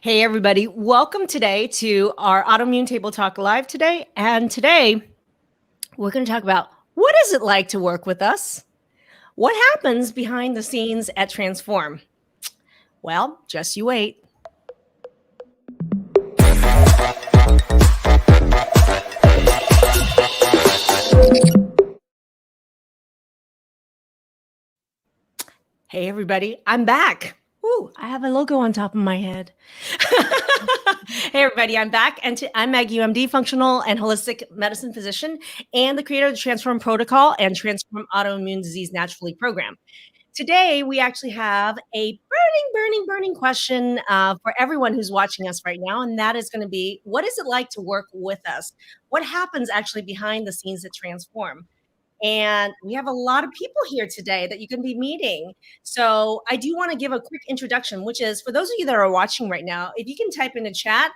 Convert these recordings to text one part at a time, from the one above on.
Hey, everybody. Welcome today to our Autoimmune Table Talk Live today. And today we're going to talk about what is it like to work with us? What happens behind the scenes at Transform? Well, just you wait. Hey, everybody. I'm back. Ooh, I have a logo on top of my head. Hey, everybody. I'm back. And I'm Maggie, UMD, functional and holistic medicine physician, and the creator of the Transform Protocol and Transform Autoimmune Disease Naturally program. Today, we actually have a burning question for everyone who's watching us right now. And that is going to be, what is it like to work with us? What happens actually behind the scenes at Transform? And we have a lot of people here today that you can be meeting. So I do want to give a quick introduction, which is for those of you that are watching right now, if you can type in the chat,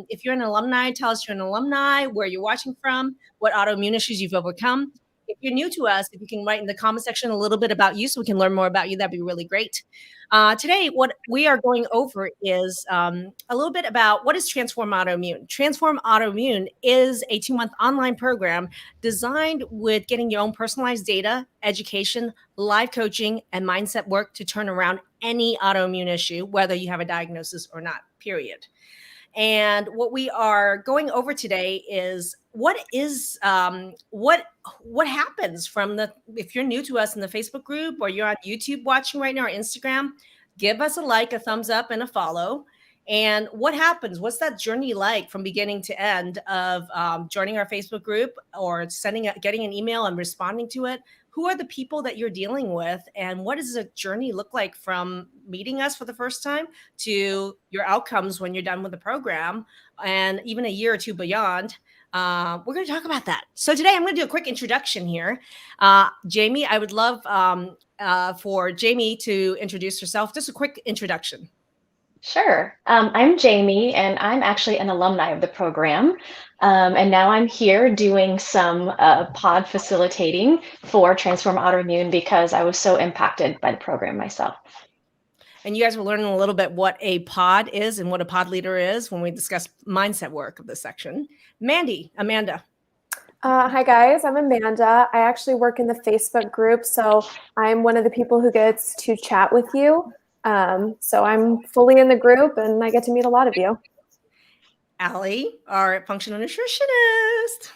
if you're an alumni, tell us you're an alumni, where you're watching from, what autoimmune issues you've overcome. If you're new to us, if you can write in the comment section a little bit about you so we can learn more about you, that'd be really great. Today, what we are going over is a little bit about what is Transform Autoimmune. Transform Autoimmune is a 2-month online program designed with getting your own personalized data, education, live coaching, and mindset work to turn around any autoimmune issue, whether you have a diagnosis or not, period. And what we are going over today is what happens from if you're new to us in the Facebook group or you're on YouTube watching right now or Instagram, give us a like, a thumbs up, and a follow. And what happens? What's that journey like from beginning to end of joining our Facebook group or getting an email and responding to it? Who are the people that you're dealing with? And what does the journey look like from meeting us for the first time to your outcomes when you're done with the program and even a year or two beyond? We're going to talk about that. So today I'm going to do a quick introduction here. Jamie, I would love for Jamie to introduce herself. Just a quick introduction. Sure. I'm Jamie, and I'm actually an alumni of the program. And now I'm here doing some pod facilitating for Transform Autoimmune because I was so impacted by the program myself. And you guys were learning a little bit what a pod is and what a pod leader is when we discuss mindset work of this section. Amanda. Hi, guys. I'm Amanda. I actually work in the Facebook group, so I'm one of the people who gets to chat with you. So I'm fully in the group and I get to meet a lot of you. Allie, our functional nutritionist.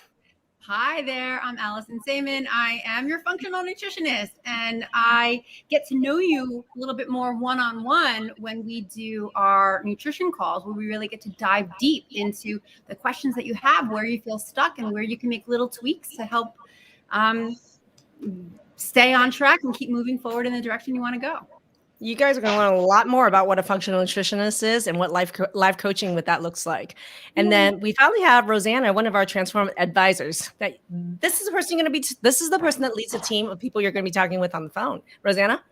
Hi there, I'm Allison Saman. I am your functional nutritionist, and I get to know you a little bit more one-on-one when we do our nutrition calls, where we really get to dive deep into the questions that you have, where you feel stuck, and where you can make little tweaks to help stay on track and keep moving forward in the direction you want to go. You guys are going to learn a lot more about what a functional nutritionist is and what life coaching with that looks like. And then we finally have Rosanna, one of our Transform advisors. This is the person this is the person that leads a team of people you're going to be talking with on the phone. Rosanna?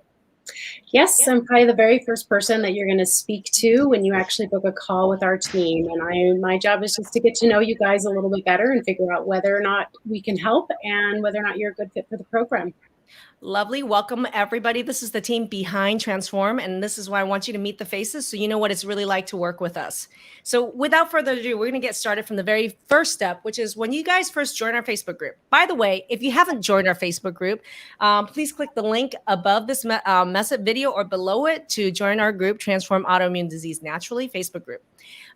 Yes, I'm probably the very first person that you're going to speak to when you actually book a call with our team. And my job is just to get to know you guys a little bit better and figure out whether or not we can help and whether or not you're a good fit for the program. Lovely. Welcome, everybody. This is the team behind Transform, and this is why I want you to meet the faces so you know what it's really like to work with us. So without further ado, we're going to get started from the very first step, which is when you guys first join our Facebook group. By the way, if you haven't joined our Facebook group, please click the link above this message video or below it to join our group, Transform Autoimmune Disease Naturally Facebook group.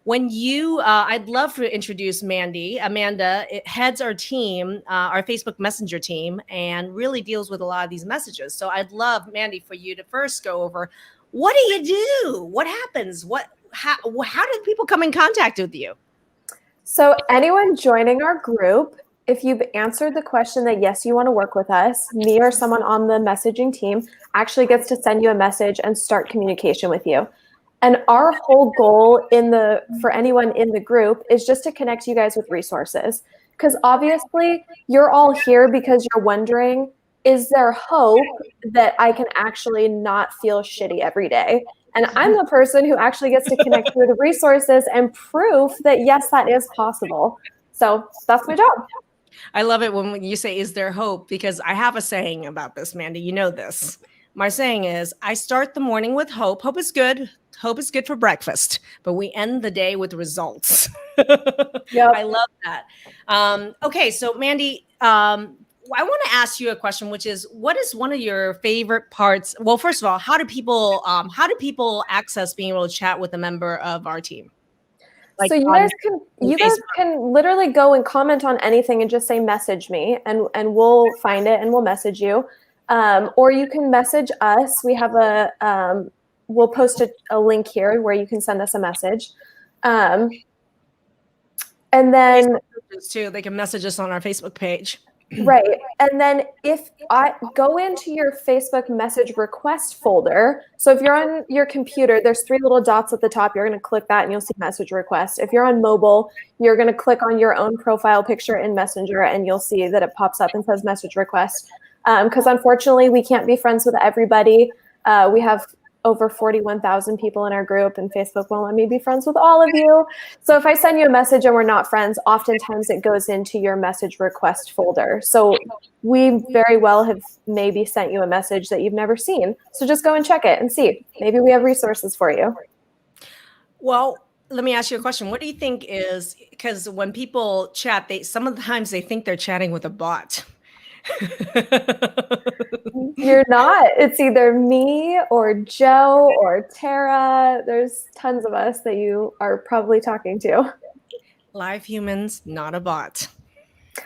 When I'd love to introduce Mandy. Amanda heads our team, our Facebook Messenger team, and really deals with a lot of these messages. So I'd love, Mandy, for you to first go over, what do you do? What happens? How do people come in contact with you? So anyone joining our group, if you've answered the question that yes, you want to work with us, me or someone on the messaging team actually gets to send you a message and start communication with you. And our whole goal for anyone in the group is just to connect you guys with resources. Because obviously you're all here because you're wondering, is there hope that I can actually not feel shitty every day? And I'm the person who actually gets to connect you with resources and proof that yes, that is possible. So that's my job. I love it when you say, is there hope? Because I have a saying about this, Mandy, you know this. My saying is, I start the morning with hope. Hope is good. Hope is good for breakfast, but we end the day with results. Yep. I love that. Okay, so Mandy, I want to ask you a question, which is, what is one of your favorite parts? Well, first of all, how do people access being able to chat with a member of our team? Like so you on guys can literally go and comment on anything and just say message me, and we'll find it and we'll message you. Or you can message us. We have we'll post a link here where you can send us a message. And then too, they can message us on our Facebook page. right. And then if I go into your Facebook message request folder, so if you're on your computer, there's 3 little dots at the top. You're going to click that and you'll see message request. If you're on mobile, you're going to click on your own profile picture in Messenger and you'll see that it pops up and says message request. Because unfortunately, we can't be friends with everybody. We have over 41,000 people in our group, and Facebook won't let me be friends with all of you. So if I send you a message and we're not friends, oftentimes it goes into your message request folder. So we very well have maybe sent you a message that you've never seen. So just go and check it and see. Maybe we have resources for you. Well, let me ask you a question. What do you think is, because when people chat, sometimes they think they're chatting with a bot. You're not. It's either me or Joe or Tara. There's tons of us that you are probably talking to. Live humans, not a bot.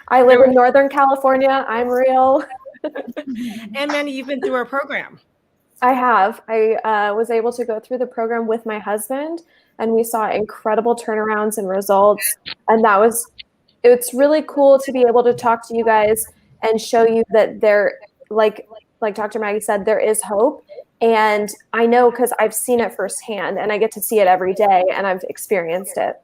I live in Northern California. I'm real. And Mandy, you've been through our program. I have. I was able to go through the program with my husband, and we saw incredible turnarounds and results. And it's really cool to be able to talk to you guys and show you that there, like Dr. Maggie said, there is hope. And I know because I've seen it firsthand and I get to see it every day and I've experienced it.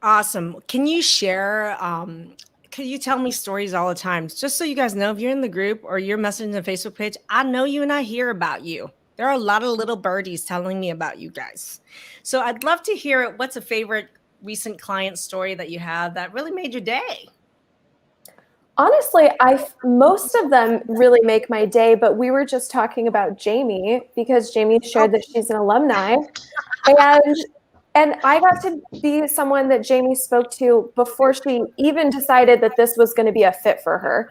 Awesome. Can you share, can you tell me stories all the time? Just so you guys know, if you're in the group or you're messaging the Facebook page, I know you and I hear about you. There are a lot of little birdies telling me about you guys. So I'd love to hear what's a favorite recent client story that you have that really made your day. Honestly, most of them really make my day, but we were just talking about Jamie because Jamie shared that she's an alumni. And I got to be someone that Jamie spoke to before she even decided that this was going to be a fit for her.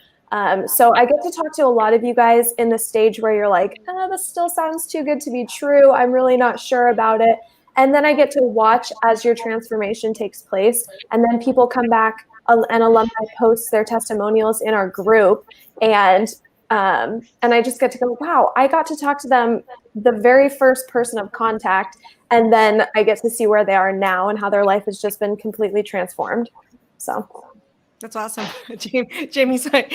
So I get to talk to a lot of you guys in the stage where you're like, this still sounds too good to be true. I'm really not sure about it. And then I get to watch as your transformation takes place. And then people come back, and alumni post their testimonials in our group. And I just get to go, wow, I got to talk to them, the very first person of contact. And then I get to see where they are now and how their life has just been completely transformed. So that's awesome. Jamie's like,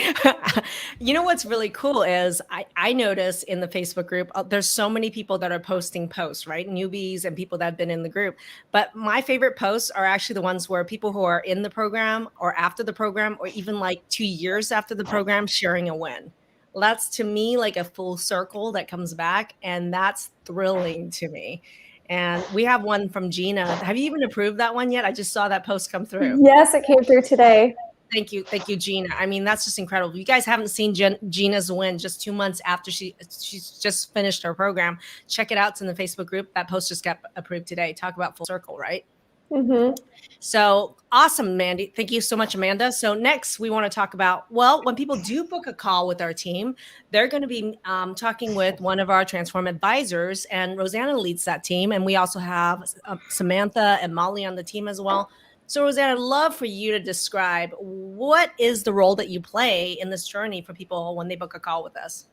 you know, what's really cool is I notice in the Facebook group, there's so many people that are posting posts, right? Newbies and people that have been in the group. But my favorite posts are actually the ones where people who are in the program or after the program, or even like 2 years after the program, sharing a win. Well, that's to me like a full circle that comes back. And that's thrilling to me. And we have one from Gina. Have you even approved that one yet? I just saw that post come through. Yes, it came through today. Thank you, Gina. I mean, that's just incredible. If you guys haven't seen Gina's win just 2 months after she's just finished her program, check it out. It's in the Facebook group. That post just got approved today. Talk about full circle, right? Mm-hmm. So awesome, Mandy. Thank you so much, Amanda. So next we want to talk about, well, when people do book a call with our team, they're going to be talking with one of our Transform advisors, and Rosanna leads that team. And we also have Samantha and Molly on the team as well. So Rosanna, I'd love for you to describe what is the role that you play in this journey for people when they book a call with us.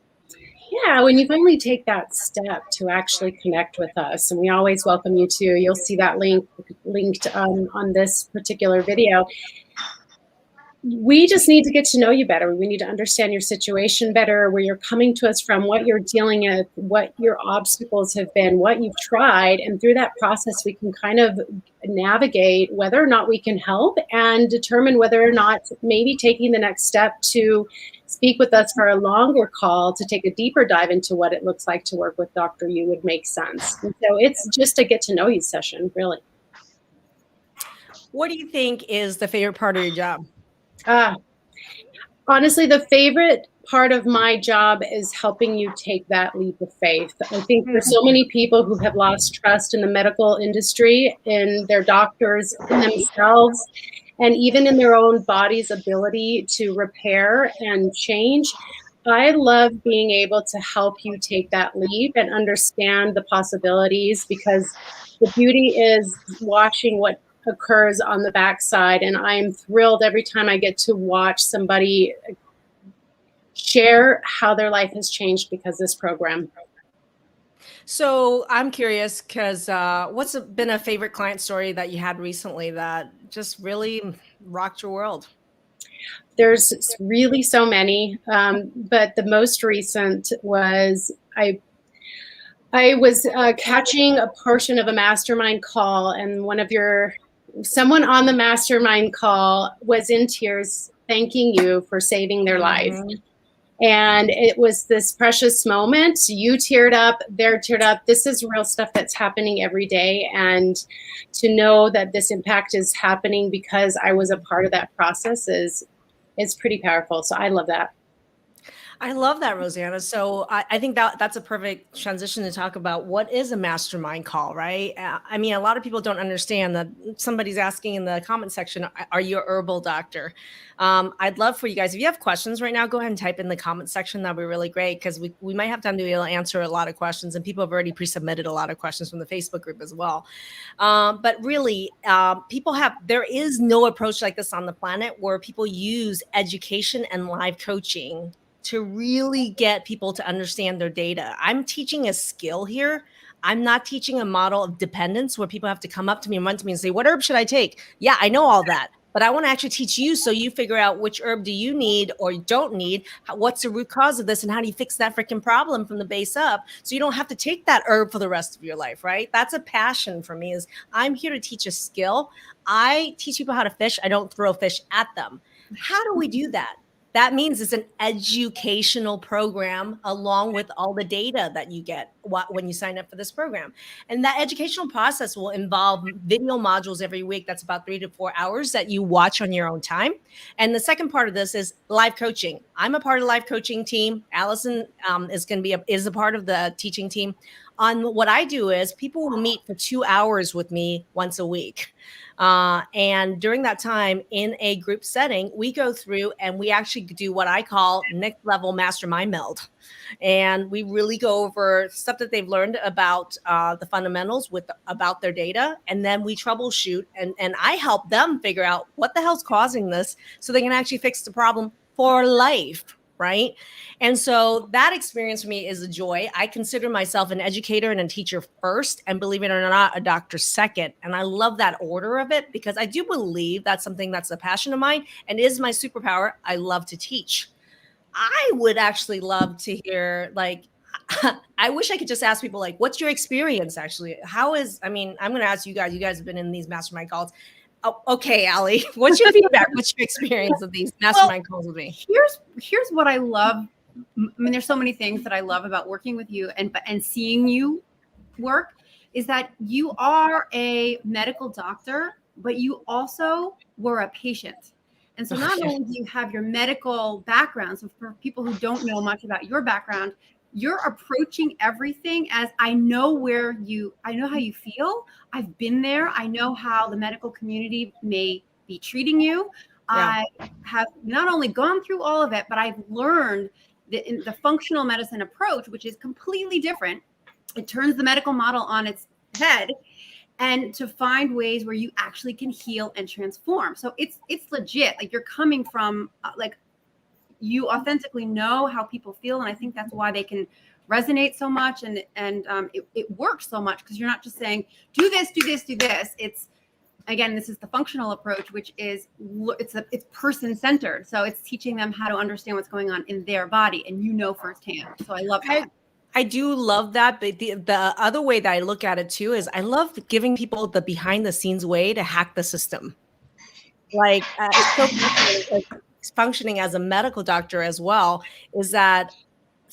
Yeah, when you finally take that step to actually connect with us, and we always welcome you to, you'll see that linked on this particular video. We just need to get to know you better. We need to understand your situation better, where you're coming to us from, what you're dealing with, what your obstacles have been, what you've tried. And through that process, we can kind of navigate whether or not we can help and determine whether or not maybe taking the next step to speak with us for a longer call to take a deeper dive into what it looks like to work with Dr. Yu would make sense. And so it's just a get to know you session, really. What do you think is the favorite part of your job? Honestly, the favorite part of my job is helping you take that leap of faith. I think for so many people who have lost trust in the medical industry, in their doctors, in themselves, and even in their own body's ability to repair and change, I love being able to help you take that leap and understand the possibilities, because the beauty is watching what occurs on the backside. And I am thrilled every time I get to watch somebody share how their life has changed because of this program. So I'm curious, because what's been a favorite client story that you had recently that just really rocked your world? There's really so many, but the most recent was I was catching a portion of a mastermind call, and someone on the mastermind call was in tears, thanking you for saving their life. And it was this precious moment. You teared up, they're teared up. This is real stuff that's happening every day. And to know that this impact is happening because I was a part of that process is pretty powerful. So I love that. I love that, Rosanna. So I think that's a perfect transition to talk about what is a mastermind call, right? I mean, a lot of people don't understand that. Somebody's asking in the comment section, are you a herbal doctor? I'd love for you guys, if you have questions right now, go ahead and type in the comment section. That'd be really great, because we might have time to be able to answer a lot of questions, and people have already pre-submitted a lot of questions from the Facebook group as well. But really, there is no approach like this on the planet where people use education and live coaching to really get people to understand their data. I'm teaching a skill here. I'm not teaching a model of dependence where people have to come up to me and run to me and say, what herb should I take? Yeah, I know all that, but I want to actually teach you so you figure out which herb do you need or you don't need, what's the root cause of this, and how do you fix that freaking problem from the base up so you don't have to take that herb for the rest of your life, right? That's a passion for me. Is I'm here to teach a skill. I teach people how to fish. I don't throw fish at them. How do we do that? That means it's an educational program along with all the data that you get when you sign up for this program. And that educational process will involve video modules every week. That's about 3 to 4 hours that you watch on your own time. And the second part of this is live coaching. I'm a part of the live coaching team. Allison is a part of the teaching team. On what I do is people will meet for 2 hours with me once a week. And during that time in a group setting, we go through and we actually do what I call next level mastermind meld. And we really go over stuff that they've learned about the fundamentals about their data. And then we troubleshoot and I help them figure out what the hell's causing this so they can actually fix the problem for life. Right. And so that experience for me is a joy. I consider myself an educator and a teacher first, and believe it or not, a doctor second. And I love that order of it because I do believe that's something that's a passion of mine and is my superpower. I love to teach. I would actually love to hear, I wish I could just ask people, what's your experience actually? I'm going to ask you guys have been in these mastermind calls. Oh, okay, Allie, what's your feedback? What's your experience of these mastermind calls with me? Here's what I love. I mean, there's so many things that I love about working with you and seeing you work, is that you are a medical doctor, but you also were a patient. And so not only do you have your medical background, so for people who don't know much about your background, you're approaching everything as I know how you feel. I've been there. I know how the medical community may be treating you. Yeah. I have not only gone through all of it, but I've learned that in the functional medicine approach, which is completely different, it turns the medical model on its head, and to find ways where you actually can heal and transform. So it's legit. You're coming from you authentically know how people feel. And I think that's why they can resonate so much. And it works so much because you're not just saying, do this, do this, do this. It's, again, this is the functional approach, which is, it's person-centered. So it's teaching them how to understand what's going on in their body and firsthand. So I love that. I do love that. But the other way that I look at it too is I love giving people the behind the scenes way to hack the system. It's so functioning as a medical doctor as well, is that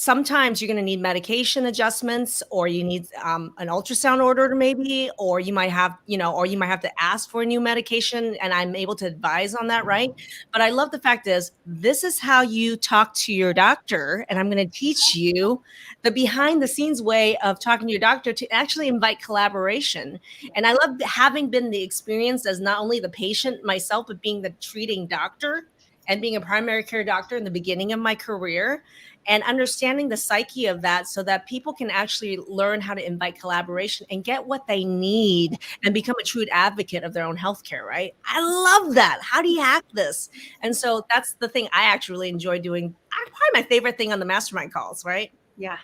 sometimes you're going to need medication adjustments, or you need an ultrasound order maybe, or you might have, or you might have to ask for a new medication, and I'm able to advise on that, right? But I love the fact is, this is how you talk to your doctor, and I'm going to teach you the behind the scenes way of talking to your doctor to actually invite collaboration. And I love having been the experience as not only the patient myself, but being the treating doctor and being a primary care doctor in the beginning of my career, and understanding the psyche of that so that people can actually learn how to invite collaboration and get what they need and become a true advocate of their own healthcare, right? I love that. How do you hack this? And so that's the thing I actually really enjoy doing. Probably my favorite thing on the mastermind calls, right? Yeah.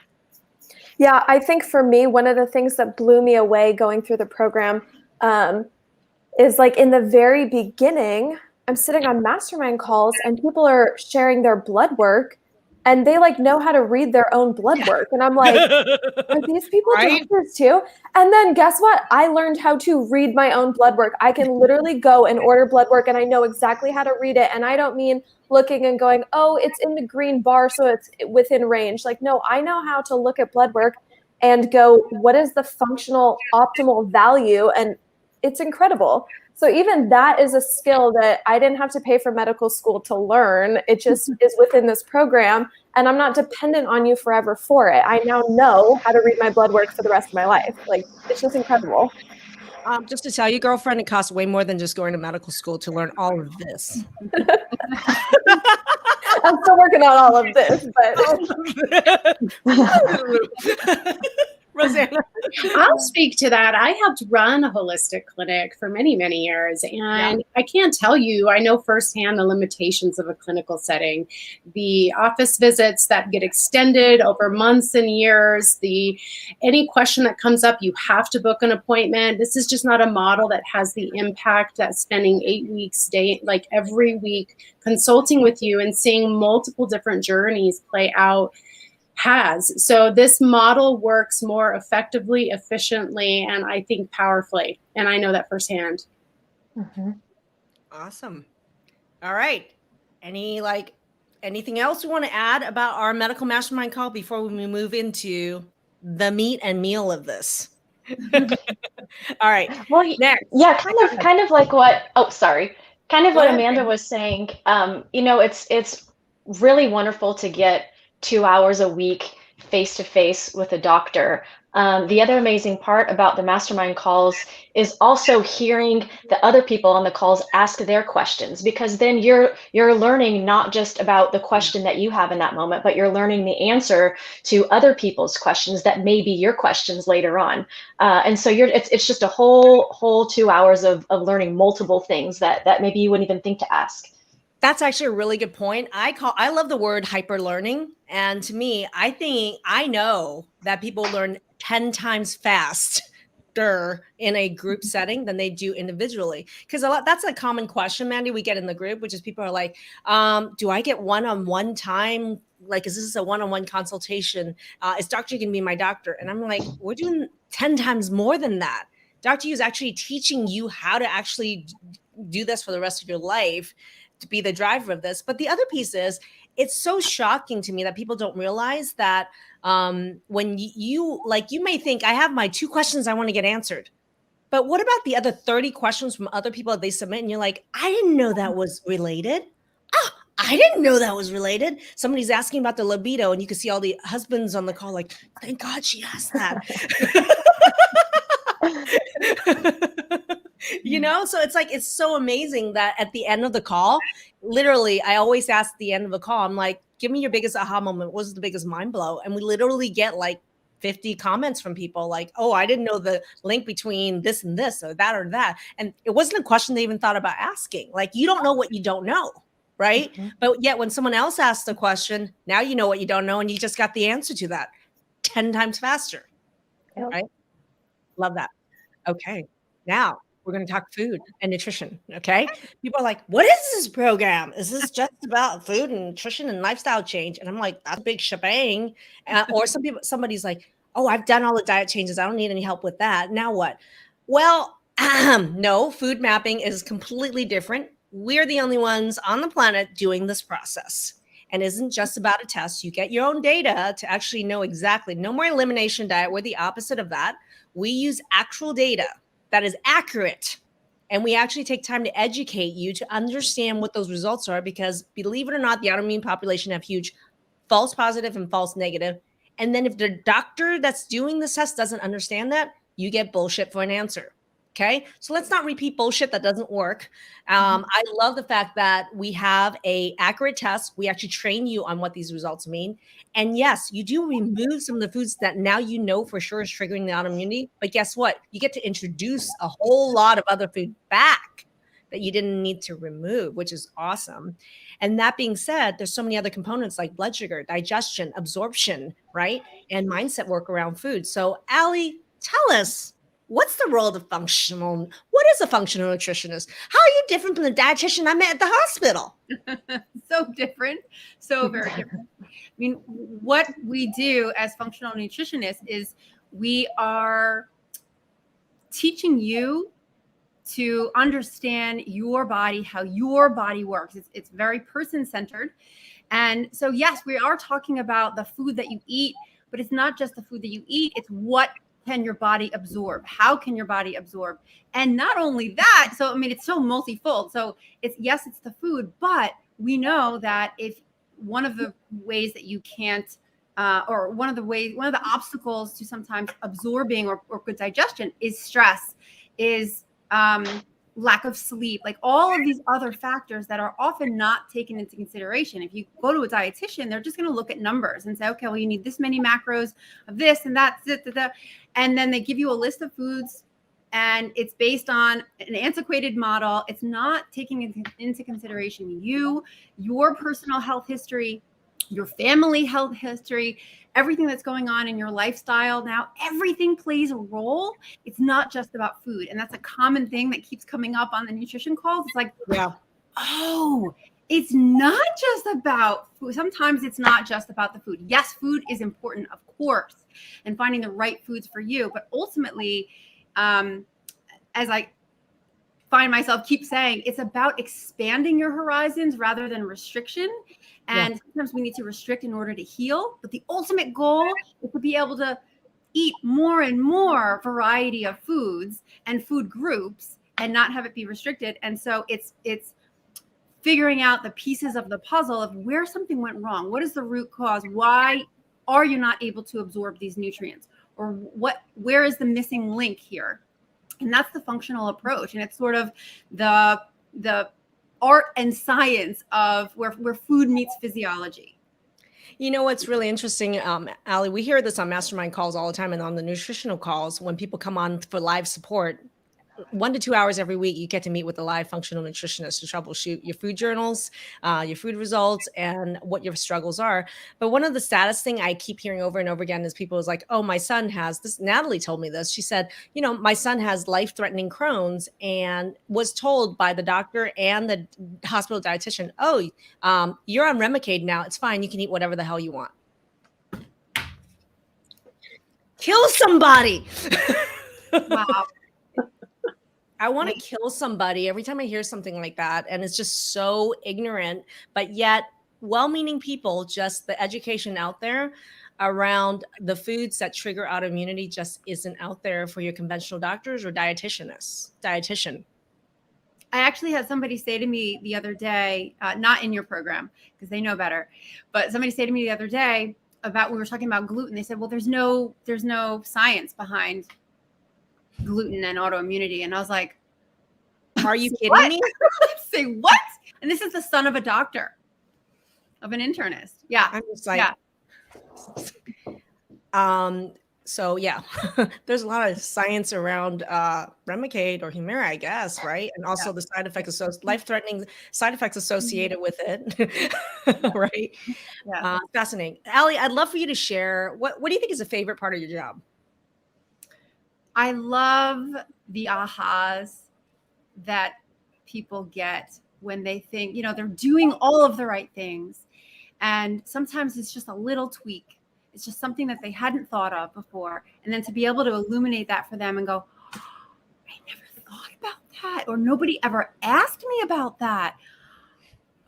Yeah, I think for me, one of the things that blew me away going through the program is like in the very beginning, I'm sitting on mastermind calls and people are sharing their blood work and they like know how to read their own blood work. And I'm like, are these people doctors too? And then guess what? I learned how to read my own blood work. I can literally go and order blood work and I know exactly how to read it. And I don't mean looking and going, oh, it's in the green bar, so it's within range. Like, no, I know how to look at blood work and go, what is the functional optimal value? And it's incredible. So even that is a skill that I didn't have to pay for medical school to learn. It just is within this program, and I'm not dependent on you forever for it. I now know how to read my blood work for the rest of my life. Like, it's just incredible. Just to tell you, girlfriend, it costs way more than just going to medical school to learn all of this. I'm still working on all of this, but Rosanna. I'll speak to that. I helped run a holistic clinic for many, many years. And I can't tell you, I know firsthand the limitations of a clinical setting. The office visits that get extended over months and years, any question that comes up, you have to book an appointment. This is just not a model that has the impact that spending 8 weeks, like every week, consulting with you and seeing multiple different journeys play out has. So this model works more effectively, efficiently, and I think powerfully. And I know that firsthand. Mm-hmm. Awesome. All right. Anything else you want to add about our medical mastermind call before we move into the meat and meal of this? All right. Well, next. Yeah, kind of like what, kind of Go what ahead. Amanda was saying. It's really wonderful to get 2 hours a week face-to-face with a doctor. The other amazing part about the mastermind calls is also hearing the other people on the calls ask their questions, because then you're learning not just about the question that you have in that moment, but you're learning the answer to other people's questions that may be your questions later on. And so it's just a whole 2 hours of learning multiple things that maybe you wouldn't even think to ask. That's actually a really good point. I love the word hyper learning. And to me, I know that people learn 10 times faster in a group setting than they do individually. Because that's a common question, Mandy, we get in the group, which is people are like, do I get one-on-one time? Like, is this a one-on-one consultation? Is Dr. going to be my doctor? And I'm like, we're doing 10 times more than that. Dr. U is actually teaching you how to actually do this for the rest of your life, to be the driver of this. But the other piece is, it's so shocking to me that people don't realize that when you may think, I have my 2 questions I want to get answered. But what about the other 30 questions from other people that they submit? And you're like, I didn't know that was related. Oh, I didn't know that was related. Somebody's asking about the libido, and you can see all the husbands on the call like, thank God she asked that. So it's so amazing that at the end of the call, literally, I always ask at the end of the call, I'm like, give me your biggest aha moment. What was the biggest mind blow? And we literally get like 50 comments from people like, oh, I didn't know the link between this and this, or that. And it wasn't a question they even thought about asking. Like, you don't know what you don't know, right? Mm-hmm. But yet when someone else asks the question, now you know what you don't know, and you just got the answer to that 10 times faster, right? Love that. Okay, now we're going to talk food and nutrition, okay? People are like, what is this program? Is this just about food and nutrition and lifestyle change? And I'm like, that's a big shebang. Or somebody's like, oh, I've done all the diet changes. I don't need any help with that. Now what? Well, no, food mapping is completely different. We're the only ones on the planet doing this process. and isn't just about a test. You get your own data to actually know exactly. No more elimination diet. We're the opposite of that. We use actual data that is accurate. And we actually take time to educate you to understand what those results are, because believe it or not, the autoimmune population have huge false positive and false negative. And then if the doctor that's doing the test doesn't understand that, you get bullshit for an answer. Okay. So let's not repeat bullshit that doesn't work. I love the fact that we have a accurate test. We actually train you on what these results mean. And yes, you do remove some of the foods that now you know for sure is triggering the autoimmunity. But guess what? You get to introduce a whole lot of other food back that you didn't need to remove, which is awesome. And that being said, there's so many other components like blood sugar, digestion, absorption, right? And mindset work around food. So Allie, tell us, what's the role of the functional? What is a functional nutritionist? How are you different from the dietitian I met at the hospital? So different, so very different. I mean, what we do as functional nutritionists is we are teaching you to understand your body, how your body works. It's very person-centered. And so, yes, we are talking about the food that you eat, but it's not just the food that you eat. It's what can your body absorb? How can your body absorb? And not only that, so, I mean, it's so multifold. So it's the food, but we know that if one of the ways that you can't, or one of the obstacles to sometimes absorbing or good digestion is stress, is lack of sleep, like all of these other factors that are often not taken into consideration. If you go to a dietitian, they're just going to look at numbers and say, okay, well, you need this many macros of this and that's it. And then they give you a list of foods, and it's based on an antiquated model. It's not taking into consideration your personal health history, your family health history, everything that's going on in your lifestyle. Now, everything plays a role. It's not just about food. And that's a common thing that keeps coming up on the nutrition calls. It's like, oh, it's not just about food. Sometimes it's not just about the food. Yes, food is important, of course, and finding the right foods for you. But ultimately, as I find myself keep saying, it's about expanding your horizons rather than restriction. And sometimes we need to restrict in order to heal. But the ultimate goal is to be able to eat more and more variety of foods and food groups and not have it be restricted. And so it's figuring out the pieces of the puzzle of where something went wrong. What is the root cause? Why are you not able to absorb these nutrients? Or where is the missing link here? And that's the functional approach. And it's sort of the art and science of where food meets physiology. You know what's really interesting, Allie, we hear this on Mastermind calls all the time, and on the nutritional calls when people come on for live support. 1 to 2 hours every week, you get to meet with a live functional nutritionist to troubleshoot your food journals, your food results, and what your struggles are. But one of the saddest thing I keep hearing over and over again is people is like, oh, my son has this. Natalie told me this. She said, you know, my son has life-threatening Crohn's and was told by the doctor and the hospital dietitian, oh, you're on Remicade now. It's fine. You can eat whatever the hell you want. Kill somebody. Wow. I want to kill somebody every time I hear something like that. And it's just so ignorant, but yet well-meaning people, just the education out there around the foods that trigger autoimmunity just isn't out there for your conventional doctors or dietitian. I actually had somebody say to me the other day, not in your program because they know better, but somebody say to me the other day about, we were talking about gluten. They said, well, there's no science behind gluten and autoimmunity. And I was like, are you kidding me? Say what? And this is the son of a doctor, of an internist. Yeah. I'm just like, so yeah, there's a lot of science around Remicade or Humira, I guess, right? And also the side effects, life-threatening side effects associated with it, right? Yeah. Fascinating. Allie, I'd love for you to share, what do you think is a favorite part of your job? I love the ahas that people get when they think, you know, they're doing all of the right things. And sometimes it's just a little tweak. It's just something that they hadn't thought of before. And then to be able to illuminate that for them and go, oh, I never thought about that. Or nobody ever asked me about that.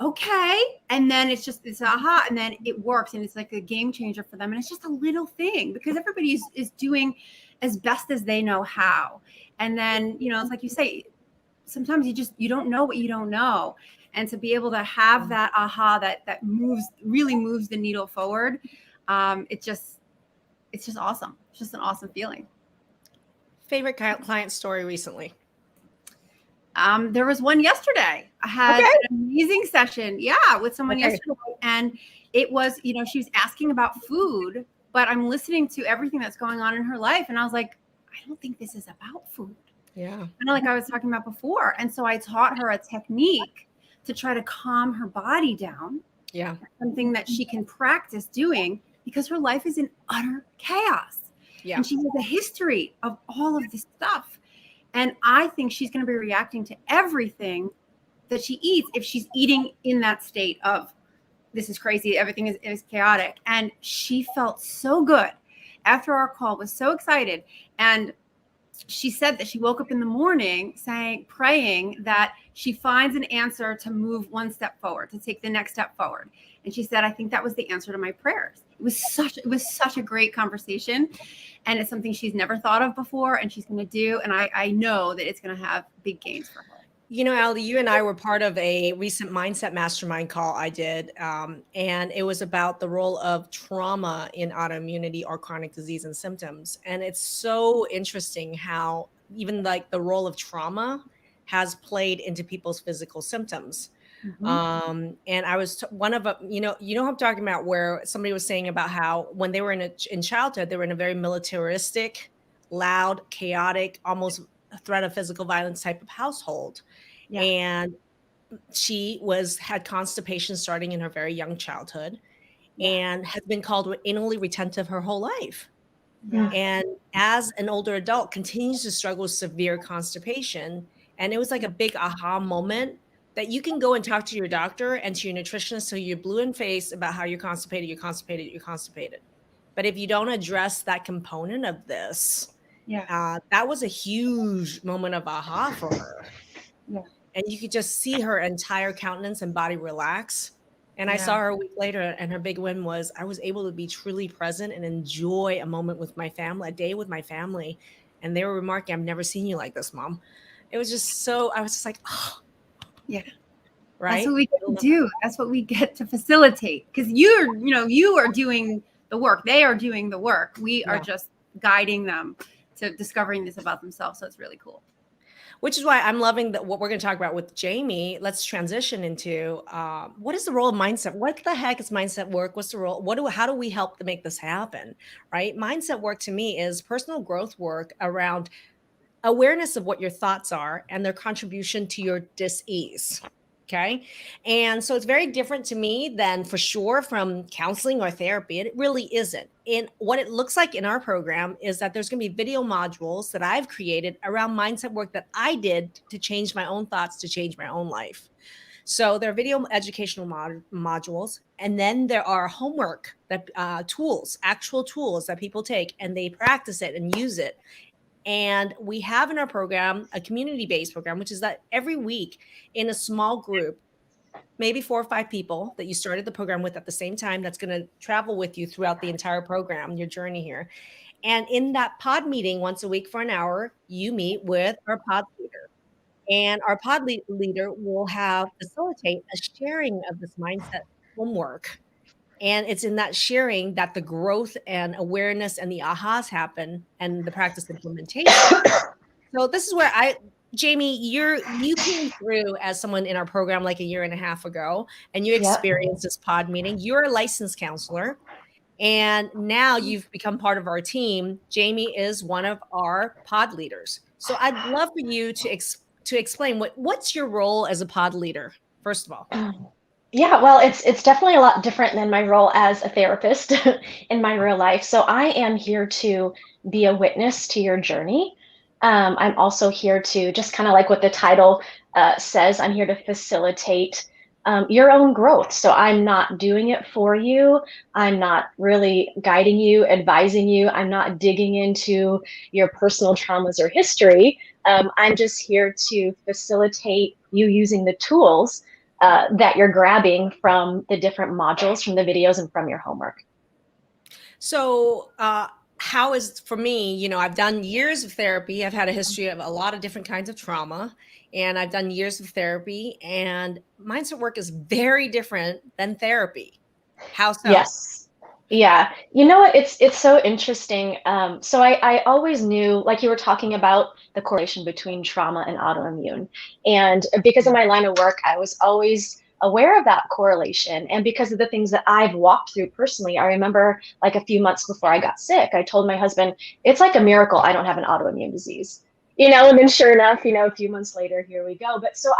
okay. And then it's just this aha, and then it works, and it's like a game changer for them. And it's just a little thing because everybody is doing as best as they know how. And then, it's like you say, sometimes you don't know what you don't know. And to be able to have that aha that really moves the needle forward, it's just awesome. It's just an awesome feeling. Favorite client story recently? There was one yesterday. I had an amazing session, with someone yesterday. And it was, she was asking about food, but I'm listening to everything that's going on in her life. And I was like, I don't think this is about food. Yeah. Kind of like I was talking about before. And so I taught her a technique to try to calm her body down. Yeah. Something that she can practice doing because her life is in utter chaos. Yeah. And she has a history of all of this stuff. And I think she's going to be reacting to everything that she eats if she's eating in that state of, this is crazy, everything is chaotic. And she felt so good after our call, was so excited. And she said that she woke up in the morning praying that she finds an answer to move one step forward, to take the next step forward. And she said, I think that was the answer to my prayers. It was such a great conversation. And it's something she's never thought of before, and she's going to do. And I know that it's going to have big gains for her. Allie, you and I were part of a recent Mindset Mastermind call I did. And it was about the role of trauma in autoimmunity or chronic disease and symptoms. And it's so interesting how even like the role of trauma has played into people's physical symptoms. Mm-hmm. And I was one of you know what I'm talking about, where somebody was saying about how when they were in childhood, they were in a very militaristic, loud, chaotic, almost a threat of physical violence type of household. Yeah. And she had constipation starting in her very young childhood, and has been called anally retentive her whole life. Yeah. And as an older adult continues to struggle with severe constipation. And it was like a big aha moment that you can go and talk to your doctor and to your nutritionist till you're blue in face about how you're constipated. But if you don't address that component of this, that was a huge moment of aha for her. Yeah. And you could just see her entire countenance and body relax. And I saw her a week later, and her big win was I was able to be truly present and enjoy a moment with my family, a day with my family. And they were remarking, I've never seen you like this, Mom. It was just I was just like, oh. Yeah. Right. That's what we get to do. That's what we get to facilitate. Because you are doing the work. They are doing the work. We are just guiding them to discovering this about themselves. So it's really cool. Which is why I'm loving what we're going to talk about with Jamie. Let's transition into what is the role of mindset? What the heck is mindset work? What's the role? How do we help to make this happen? Right? Mindset work to me is personal growth work around awareness of what your thoughts are and their contribution to your dis-ease. Okay. And so it's very different to me than for sure from counseling or therapy. It really isn't. And what it looks like in our program is that there's going to be video modules that I've created around mindset work that I did to change my own thoughts, to change my own life. So there are video educational modules. And then there are homework that actual tools that people take and they practice it and use it. And we have in our program a community-based program, which is that every week in a small group, maybe 4 or 5 people that you started the program with at the same time, that's going to travel with you throughout the entire program, your journey here. And in that pod meeting once a week for an hour, you meet with our pod leader. And our pod leader will facilitate a sharing of this mindset homework. And it's in that sharing that the growth and awareness and the ahas happen and the practice implementation. So this is where Jamie, you came through as someone in our program like a year and a half ago, and you experienced this pod meeting. You're a licensed counselor, and now you've become part of our team. Jamie is one of our pod leaders. So I'd love for you to explain what's your role as a pod leader, first of all. Yeah, well, it's definitely a lot different than my role as a therapist in my real life. So I am here to be a witness to your journey. I'm also here to, just kind of like what the title says, I'm here to facilitate your own growth. So I'm not doing it for you. I'm not really guiding you, advising you. I'm not digging into your personal traumas or history. I'm just here to facilitate you using the tools that you're grabbing from the different modules, from the videos, and from your homework. So, how is, for me, you know, I've done years of therapy. I've had a history of a lot of different kinds of trauma, and I've done years of therapy, and mindset work is very different than therapy. How so? Yes. Yeah. You know what? It's so interesting. So I always knew, like you were talking about the correlation between trauma and autoimmune. And because of my line of work, I was always aware of that correlation. And because of the things that I've walked through personally, I remember like a few months before I got sick, I told my husband, it's like a miracle I don't have an autoimmune disease. And then sure enough, a few months later, here we go. But so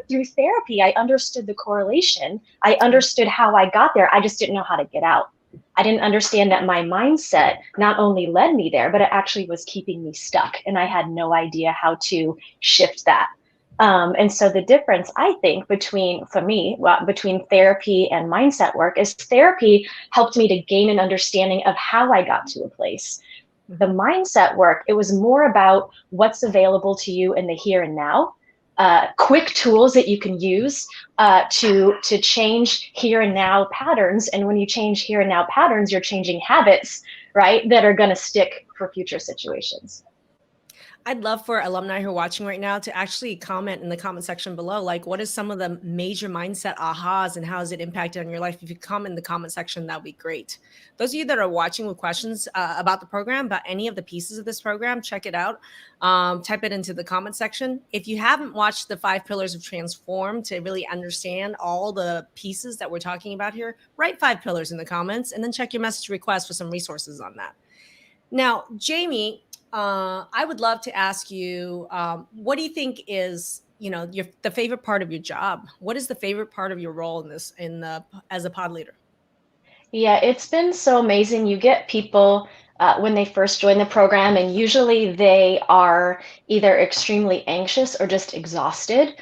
through therapy, I understood the correlation. I understood how I got there. I just didn't know how to get out. I didn't understand that my mindset not only led me there, but it actually was keeping me stuck. And I had no idea how to shift that. And so the difference, I think, between therapy and mindset work is therapy helped me to gain an understanding of how I got to a place. The mindset work, it was more about what's available to you in the here and now, quick tools that you can use to change here and now patterns. And when you change here and now patterns, you're changing habits, right, that are going to stick for future situations. I'd love for alumni who are watching right now to actually comment in the comment section below, like, what is some of the major mindset ahas and how has it impacted on your life? If you comment in the comment section, that'd be great. Those of you that are watching with questions about the program, about any of the pieces of this program, check it out. Type it into the comment section. If you haven't watched the 5 pillars of Transform to really understand all the pieces that we're talking about here, write 5 pillars in the comments and then check your message request for some resources on that. Now, Jamie, I would love to ask you, what do you think is, the favorite part of your job? What is the favorite part of your role in this, as a pod leader? Yeah, it's been so amazing. You get people when they first join the program, and usually they are either extremely anxious or just exhausted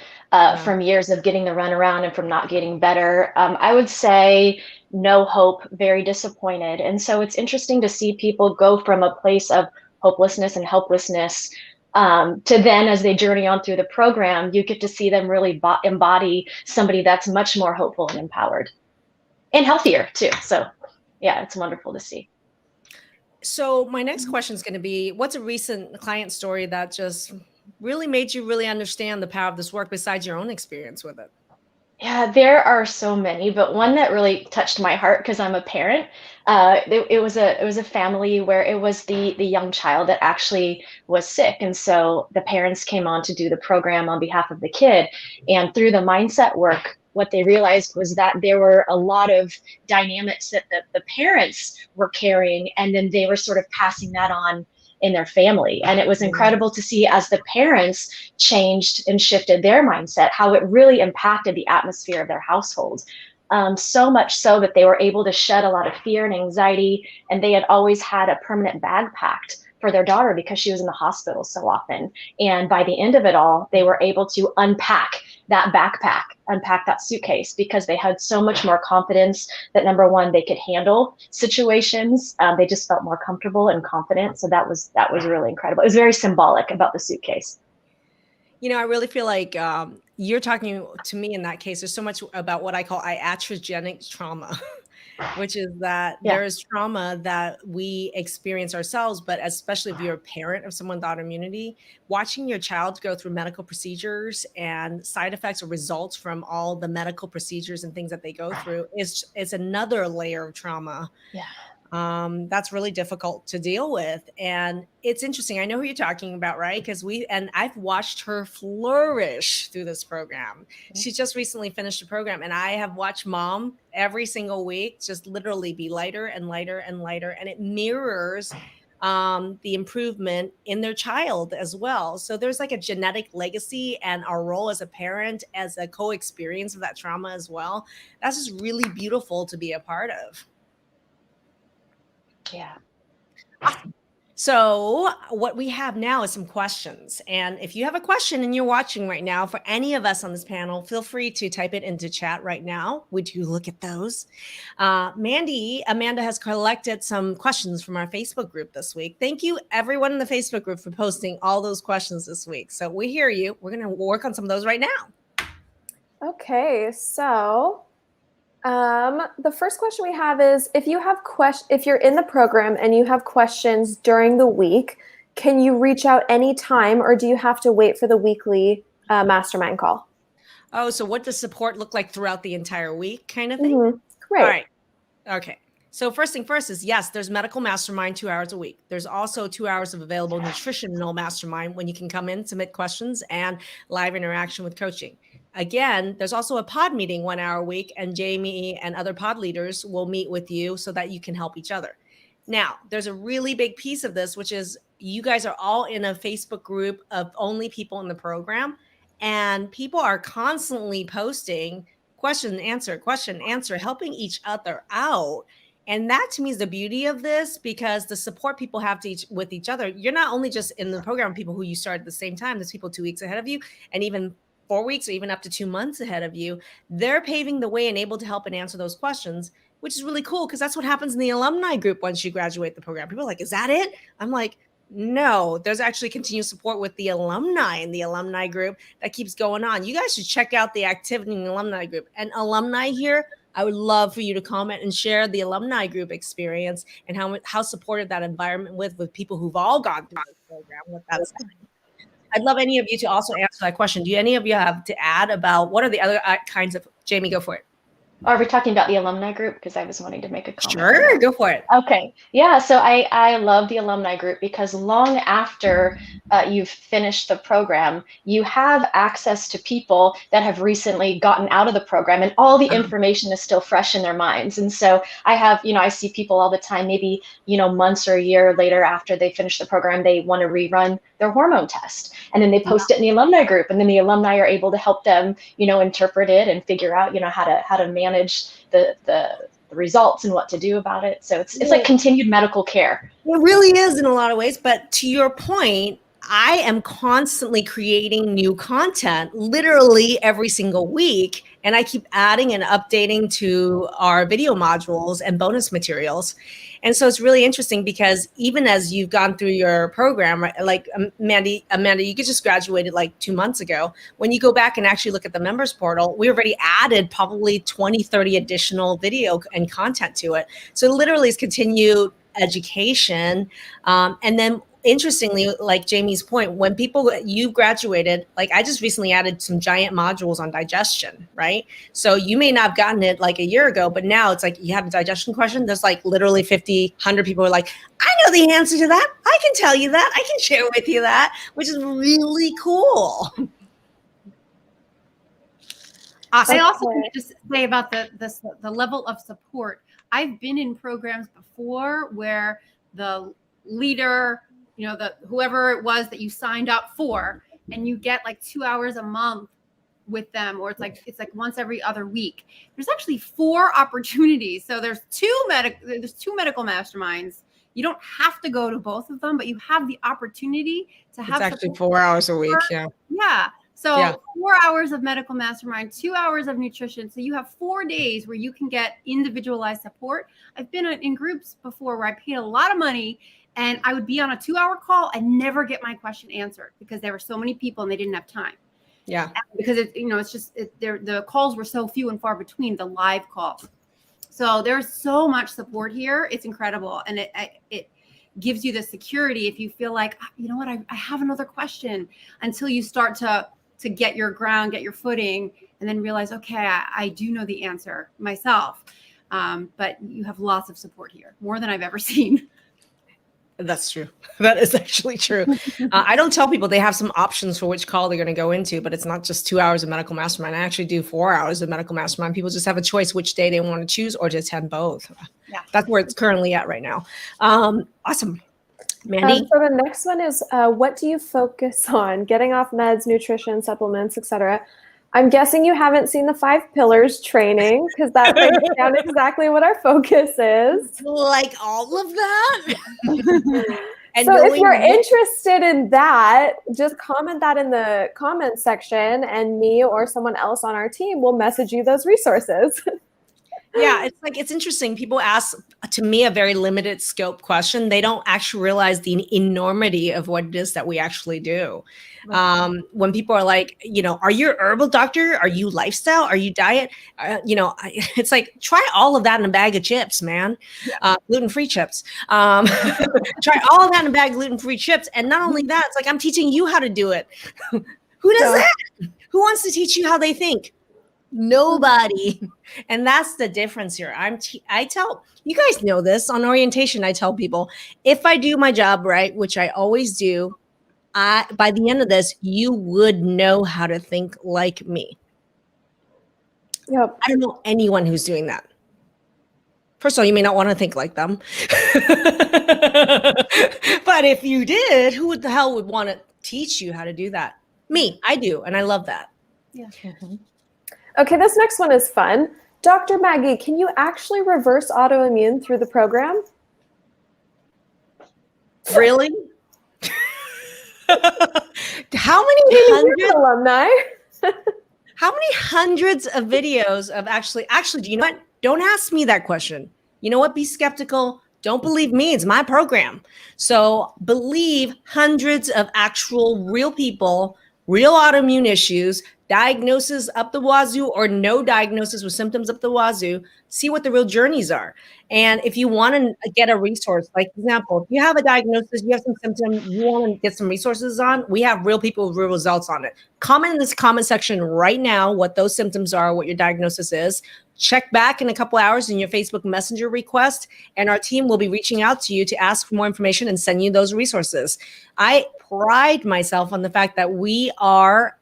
from years of getting the runaround and from not getting better. I would say no hope, very disappointed. And so it's interesting to see people go from a place of hopelessness and helplessness to then, as they journey on through the program, you get to see them really embody somebody that's much more hopeful and empowered. And healthier too. So yeah, it's wonderful to see. So my next question is going to be, what's a recent client story that just really made you really understand the power of this work besides your own experience with it? Yeah, there are so many, but one that really touched my heart because I'm a parent. It was a family where it was the young child that actually was sick, and so the parents came on to do the program on behalf of the kid. And through the mindset work, what they realized was that there were a lot of dynamics that the parents were carrying, and then they were sort of passing that on in their family. And it was incredible to see as the parents changed and shifted their mindset, how it really impacted the atmosphere of their household. So much so that they were able to shed a lot of fear and anxiety. And they had always had a permanent bag packed for their daughter because she was in the hospital so often. And by the end of it all, they were able to unpack that backpack, unpack that suitcase, because they had so much more confidence that, number one, they could handle situations. They just felt more comfortable and confident. So that was really incredible. It was very symbolic about the suitcase. I really feel like you're talking to me in that case. There's so much about what I call iatrogenic trauma, which is that there is trauma that we experience ourselves, but especially if you're a parent of someone with autoimmunity, watching your child go through medical procedures and side effects or results from all the medical procedures and things that they go through is another layer of trauma. Yeah. That's really difficult to deal with. And it's interesting. I know who you're talking about, right? Because I've watched her flourish through this program. She just recently finished the program, and I have watched mom every single week just literally be lighter and lighter and lighter. And it mirrors the improvement in their child as well. So there's like a genetic legacy, and our role as a parent, as a co-experience of that trauma as well. That's just really beautiful to be a part of. Yeah. So what we have now is some questions. And if you have a question and you're watching right now for any of us on this panel, feel free to type it into chat right now. Would you look at those? Amanda has collected some questions from our Facebook group this week. Thank you, everyone in the Facebook group, for posting all those questions this week. So we hear you. We're going to work on some of those right now. Okay, so the first question we have is, if you're in the program and you have questions during the week, can you reach out anytime, or do you have to wait for the weekly mastermind call? Oh, so what does support look like throughout the entire week kind of thing? Mm-hmm. Great. All right. Okay. So first thing first is, yes, there's medical mastermind 2 hours a week. There's also 2 hours of available nutritional mastermind when you can come in, submit questions, and live interaction with coaching. Again, there's also a pod meeting 1 hour a week, and Jamie and other pod leaders will meet with you so that you can help each other. Now, there's a really big piece of this, which is you guys are all in a Facebook group of only people in the program, and people are constantly posting question, answer, helping each other out. And that to me is the beauty of this, because the support people have with each other, you're not only just in the program people who you start at the same time, there's people 2 weeks ahead of you, and even 4 weeks or even up to 2 months ahead of you. They're paving the way and able to help and answer those questions, which is really cool, because that's what happens in the alumni group once you graduate the program. People are like, is that it? I'm like, no, there's actually continued support with the alumni in the alumni group that keeps going on. You guys should check out the activity in the alumni group. And alumni here, I would love for you to comment and share the alumni group experience and how supportive that environment with people who've all gone through this program with that side. I'd love any of you to also answer that question. Do any of you have to add about what are the other kinds of, Jamie, go for it. Are we talking about the alumni group? Because I was wanting to make a comment. Sure, go for it. Okay. Yeah, so I love the alumni group because long after you've finished the program, you have access to people that have recently gotten out of the program, and all the information is still fresh in their minds. And so I see people all the time, maybe, months or a year later after they finish the program, they want to rerun their hormone test. And then they post it in the alumni group, and then the alumni are able to help them, interpret it and figure out, how to manage the results and what to do about it. So it's like continued medical care. It really is in a lot of ways. But to your point, I am constantly creating new content literally every single week. And I keep adding and updating to our video modules and bonus materials. And so it's really interesting because even as you've gone through your program, right, like Amanda, you just graduated like 2 months ago. When you go back and actually look at the members portal, we already added probably 20, 30 additional video and content to it. So literally it's continued education. And then interestingly, like Jamie's point, when you graduated, like I just recently added some giant modules on digestion, right? So you may not have gotten it like a year ago, but now it's like you have a digestion question. There's like literally 50, 100 people who are like, I know the answer to that. I can tell you that. I can share with you that, which is really cool. Awesome. I also want to just say about the level of support. I've been in programs before where the leader, whoever it was that you signed up for, and you get like 2 hours a month with them, or it's like once every other week. There's actually 4 opportunities. So there's two medical masterminds. You don't have to go to both of them, but you have the opportunity to have. It's actually 4 hours a week. Yeah. Yeah. So 4 hours of medical mastermind, 2 hours of nutrition. So you have 4 days where you can get individualized support. I've been in groups before where I paid a lot of money, and I would be on a 2-hour call and never get my question answered because there were so many people and they didn't have time. Yeah. Because the calls were so few and far between, the live calls. So there's so much support here. It's incredible. And it gives you the security if you feel like, you know what, I have another question, until you start to get your ground, get your footing, and then realize, okay, I do know the answer myself. But you have lots of support here, more than I've ever seen. That's true. That is actually true. I don't tell people they have some options for which call they're going to go into, but it's not just 2 hours of medical mastermind. I actually do 4 hours of medical mastermind. People just have a choice which day they want to choose or to attend both. Yeah, that's where it's currently at right now. Awesome. Mandy? So the next one is, what do you focus on? Getting off meds, nutrition, supplements, etc. I'm guessing you haven't seen the 5 pillars training, because that breaks down exactly what our focus is. Like all of that? And so if you're interested in that, just comment that in the comments section, and me or someone else on our team will message you those resources. Yeah, it's like, it's interesting. People ask, to me, a very limited scope question. They don't actually realize the enormity of what it is that we actually do. When people are like, are you a herbal doctor? Are you lifestyle? Are you diet? It's like, try all of that in a bag of chips, man. Gluten-free chips. Try all of that in a bag of gluten-free chips. And not only that, it's like, I'm teaching you how to do it. Who does that? Who wants to teach you how they think? Nobody. And that's the difference here. I tell you guys know this on orientation. I tell people, if I do my job right, which I always do, by the end of this, you would know how to think like me. Yep. I don't know anyone who's doing that. First of all, you may not want to think like them. But if you did, who the hell would want to teach you how to do that? Me, I do. And I love that. Yeah. Okay, this next one is fun. Dr. Maggie, can you actually reverse autoimmune through the program? Really? How many alumni? How many hundreds of videos of actually, do you know what? Don't ask me that question. You know what? Be skeptical. Don't believe me. It's my program. So believe hundreds of actual real people, real autoimmune issues, diagnosis up the wazoo or no diagnosis with symptoms up the wazoo, see what the real journeys are. And if you want to get a resource, like for example, if you have a diagnosis, you have some symptom, you want to get some resources on, we have real people with real results on it. Comment in this comment section right now what those symptoms are, what your diagnosis is. Check back in a couple hours in your Facebook Messenger request, and our team will be reaching out to you to ask for more information and send you those resources. I pride myself on the fact that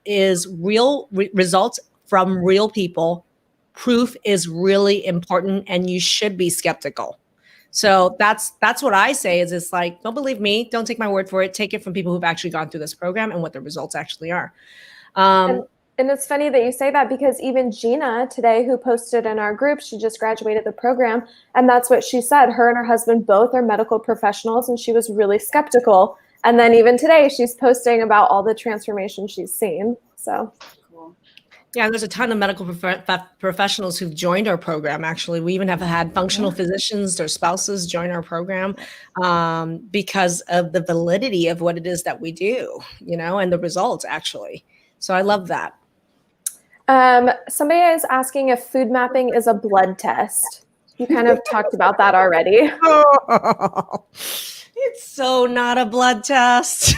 is real results from real people. Proof is really important, and you should be skeptical. So that's what I say is, it's like, don't believe me. Don't take my word for it. Take it from people who've actually gone through this program and what the results actually are. And it's funny that you say that, because even Gina today, who posted in our group, she just graduated the program, and that's what she said. Her and her husband both are medical professionals, and she was really skeptical. And then even today, she's posting about all the transformation she's seen. So Cool. Yeah, there's a ton of medical professionals who've joined our program. Actually, we even have had functional physicians, their spouses join our program because of the validity of what it is that we do, and the results actually. So I love that. Somebody is asking if food mapping is a blood test. You kind of talked about that already. Oh, it's so not a blood test.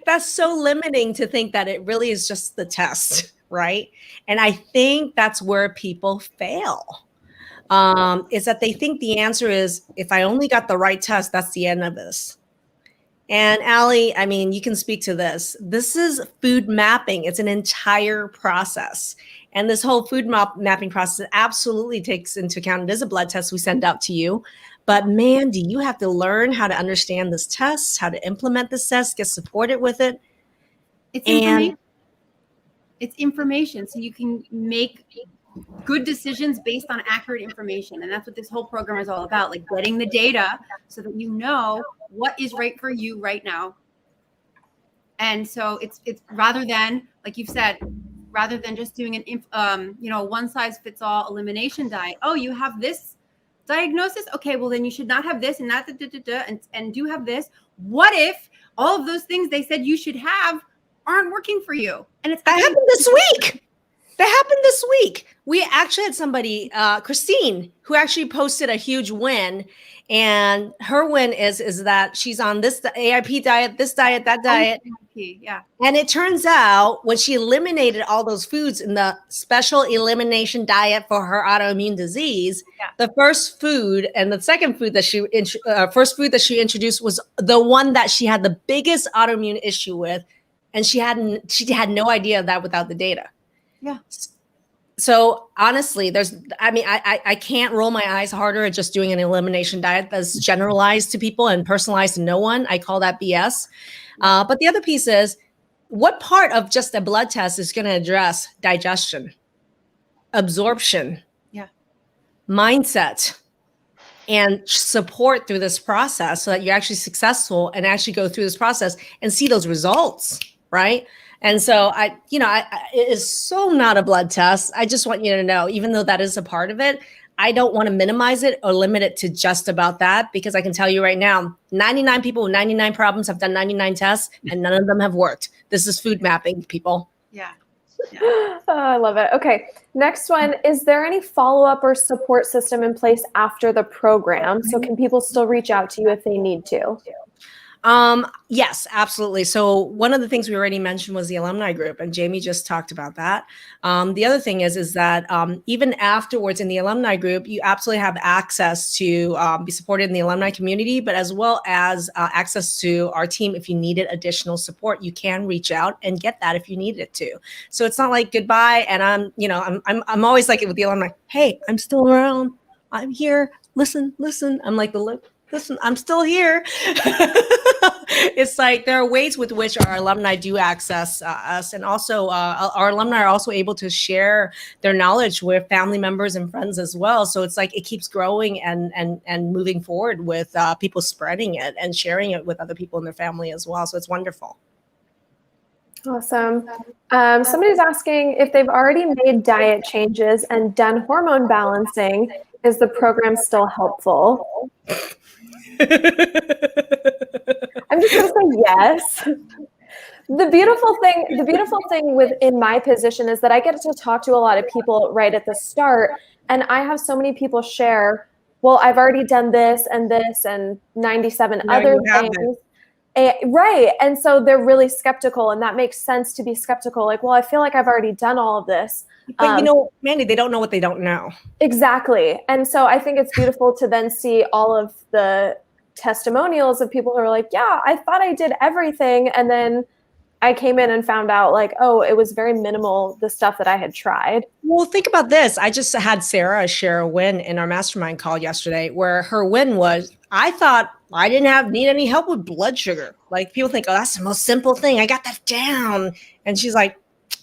That's so limiting to think that it really is just the test, right? And I think that's where people fail, is that they think the answer is, if I only got the right test, that's the end of this. And Allie, I mean, you can speak to this. This is food mapping. It's an entire process. And this whole food mapping process absolutely takes into account, it is a blood test we send out to you. But man, do you have to learn how to understand this test, how to implement this test, get supported with it. It's information. So you can make good decisions based on accurate information. And that's what this whole program is all about, like getting the data so that you know what is right for you right now. And so it's rather than, like you've said, rather than just doing an one size fits all elimination diet. Oh, you have this diagnosis. Okay, well then you should not have this and that, and do have this. What if all of those things they said you should have aren't working for you? And that happened this week. That happened this week. We actually had somebody, Christine, who actually posted a huge win. And her win is that she's on this AIP diet, this diet, that diet. Yeah. And it turns out when she eliminated all those foods in the special elimination diet for her autoimmune disease, the first food and the second food that she introduced was the one that she had the biggest autoimmune issue with. And she had no idea of that without the data. Yeah. So honestly, I can't roll my eyes harder at just doing an elimination diet that's generalized to people and personalized to no one. I call that BS. But the other piece is, what part of just a blood test is going to address digestion, absorption, mindset, and support through this process so that you're actually successful and actually go through this process and see those results, right? And so it is so not a blood test. I just want you to know, even though that is a part of it, I don't want to minimize it or limit it to just about that, because I can tell you right now, 99 people with 99 problems have done 99 tests and none of them have worked. This is food mapping, people. Yeah. Oh, I love it. Okay. Next one. Is there any follow-up or support system in place after the program? So can people still reach out to you if they need to? Yes, absolutely. So one of the things we already mentioned was the alumni group, and Jamie just talked about that. The other thing is that even afterwards in the alumni group, you absolutely have access to be supported in the alumni community, but as well as access to our team. If you needed additional support, you can reach out and get that if you needed it to. So it's not like goodbye. And I'm always like it with the alumni. Hey, I'm still around. I'm here. Listen. I'm like listen, I'm still here. It's like there are ways with which our alumni do access us. And also our alumni are also able to share their knowledge with family members and friends as well. So it's like it keeps growing and moving forward with people spreading it and sharing it with other people in their family as well. So it's wonderful. Awesome. Somebody's asking if they've already made diet changes and done hormone balancing, is the program still helpful? I'm just going to say yes. The beautiful thing within my position is that I get to talk to a lot of people right at the start, and I have so many people share, well, I've already done this and 97 other things. Right. And so they're really skeptical, and that makes sense to be skeptical. Like, well, I feel like I've already done all of this. But Mandy, they don't know what they don't know. Exactly. And so I think it's beautiful to then see all of the testimonials of people who are like, yeah, I thought I did everything. And then I came in and found out like, oh, it was very minimal, the stuff that I had tried. Well, think about this. I just had Sarah share a win in our mastermind call yesterday, where her win was, I thought I didn't need any help with blood sugar. Like people think, oh, that's the most simple thing. I got that down. And she's like,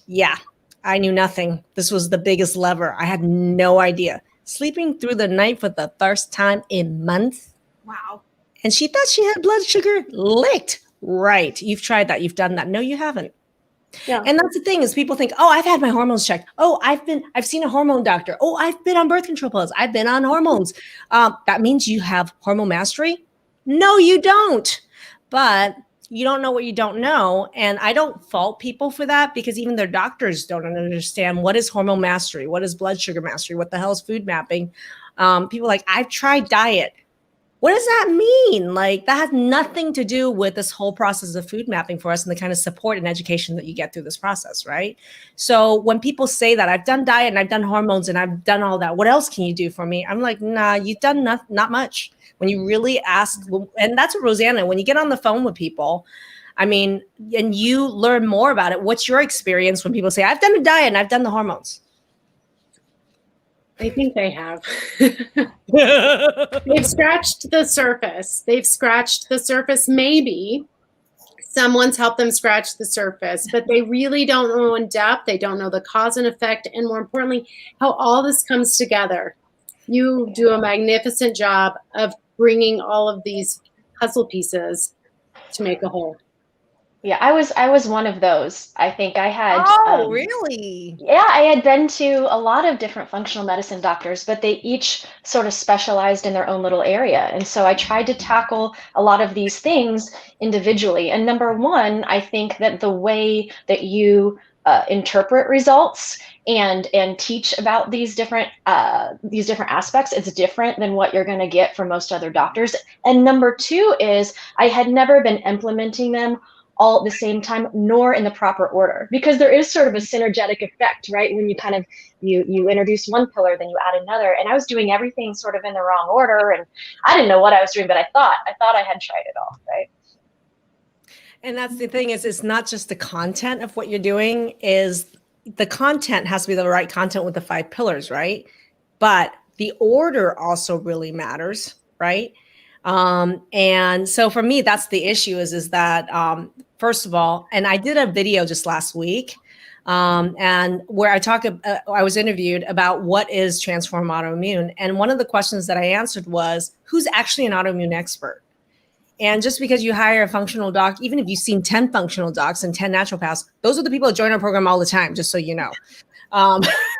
yeah, I knew nothing. This was the biggest lever. I had no idea. Sleeping through the night for the first time in months. Wow. And she thought she had blood sugar licked. Right. You've tried that. You've done that. No, you haven't. Yeah. And that's the thing is people think, oh, I've had my hormones checked. Oh, I've seen a hormone doctor. Oh, I've been on birth control pills. I've been on hormones. That means you have hormone mastery? No, you don't. But you don't know what you don't know. And I don't fault people for that, because even their doctors don't understand what is hormone mastery, what is blood sugar mastery, what the hell is food mapping. People are like, I've tried diet. What does that mean? Like that has nothing to do with this whole process of food mapping for us and the kind of support and education that you get through this process, right? So when people say that I've done diet and I've done hormones and I've done all that, what else can you do for me? I'm like, nah, you've done not much. When you really ask, and that's what Rosanna, when you get on the phone with people, I mean, and you learn more about it. What's your experience when people say, I've done a diet and I've done the hormones? I think they have. They've scratched the surface. Maybe someone's helped them scratch the surface, but they really don't know in depth. They don't know the cause and effect, and more importantly, how all this comes together. You do a magnificent job of bringing all of these puzzle pieces to make a whole. Yeah, I was one of those. I think I had. Oh, really? Yeah, I had been to a lot of different functional medicine doctors, but they each sort of specialized in their own little area. And so I tried to tackle a lot of these things individually. And number one, I think that the way that you interpret results and teach about these different aspects, it's different than what you're going to get from most other doctors. And number two is I had never been implementing them all at the same time, nor in the proper order, because there is sort of a synergetic effect, right? When you kind of, you introduce one pillar, then you add another. And I was doing everything sort of in the wrong order, and I didn't know what I was doing, but I thought I had tried it all, right? And that's the thing is, it's not just the content of what you're doing, is the content has to be the right content with the 5 pillars, right? But the order also really matters, right? And so for me, that's the issue is that, first of all, and I did a video just last week, and where I was interviewed about what is Transform Autoimmune. And one of the questions that I answered was, who's actually an autoimmune expert? And just because you hire a functional doc, even if you've seen 10 functional docs and 10 naturopaths, those are the people that join our program all the time, just so you know.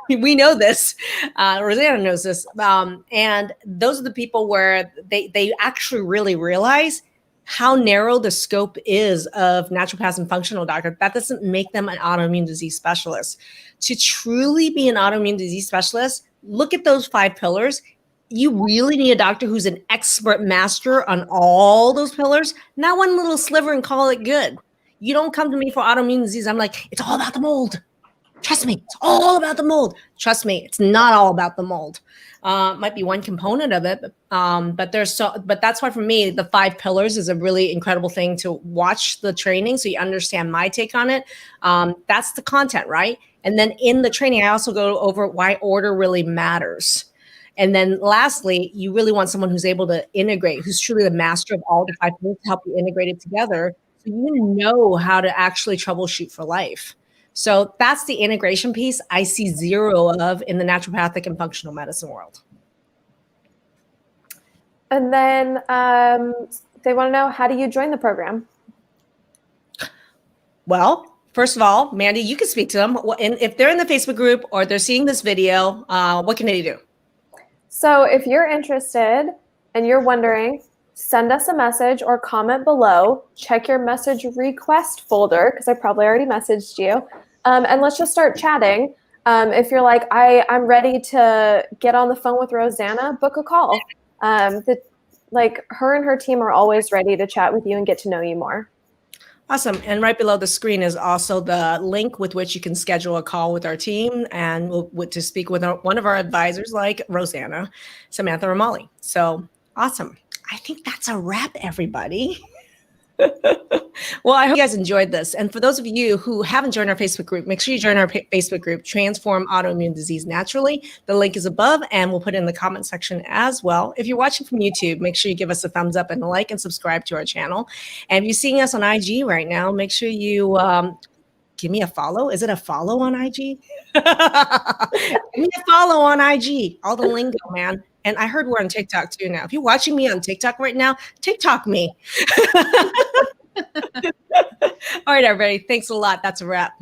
We know this. Rosanna knows this. And those are the people where they actually really realize how narrow the scope is of naturopaths and functional doctors. That doesn't make them an autoimmune disease specialist. To truly be an autoimmune disease specialist, look at those 5 pillars. You really need a doctor who's an expert master on all those pillars, not one little sliver and call it good. You don't come to me for autoimmune disease. I'm like, it's all about the mold. Trust me, it's all about the mold. Trust me, it's not all about the mold. Might be one component of it, but that's why for me, the 5 pillars is a really incredible thing to watch the training so you understand my take on it. That's the content, right? And then in the training, I also go over why order really matters. And then lastly, you really want someone who's able to integrate, who's truly the master of all the 5 pillars to help you integrate it together so you know how to actually troubleshoot for life. So that's the integration piece I see zero of in the naturopathic and functional medicine world. And then they want to know, how do you join the program? Well, first of all, Mandy, you can speak to them. And if they're in the Facebook group or they're seeing this video, what can they do? So if you're interested and you're wondering, send us a message or comment below. Check your message request folder because I probably already messaged you. And let's just start chatting. If you're like, I'm ready to get on the phone with Rosanna, book a call. Like her and her team are always ready to chat with you and get to know you more. Awesome. And right below the screen is also the link with which you can schedule a call with our team and to speak with one of our advisors like Rosanna, Samantha, or Molly. So awesome. I think that's a wrap, everybody. Well, I hope you guys enjoyed this. And for those of you who haven't joined our Facebook group, make sure you join our Facebook group, Transform Autoimmune Disease Naturally. The link is above, and we'll put it in the comment section as well. If you're watching from YouTube, make sure you give us a thumbs up and a like and subscribe to our channel. And if you're seeing us on IG right now, make sure you give me a follow. Is it a follow on IG? Give me a follow on IG. All the lingo, man. And I heard we're on TikTok too now. If you're watching me on TikTok right now, TikTok me. All right, everybody. Thanks a lot. That's a wrap.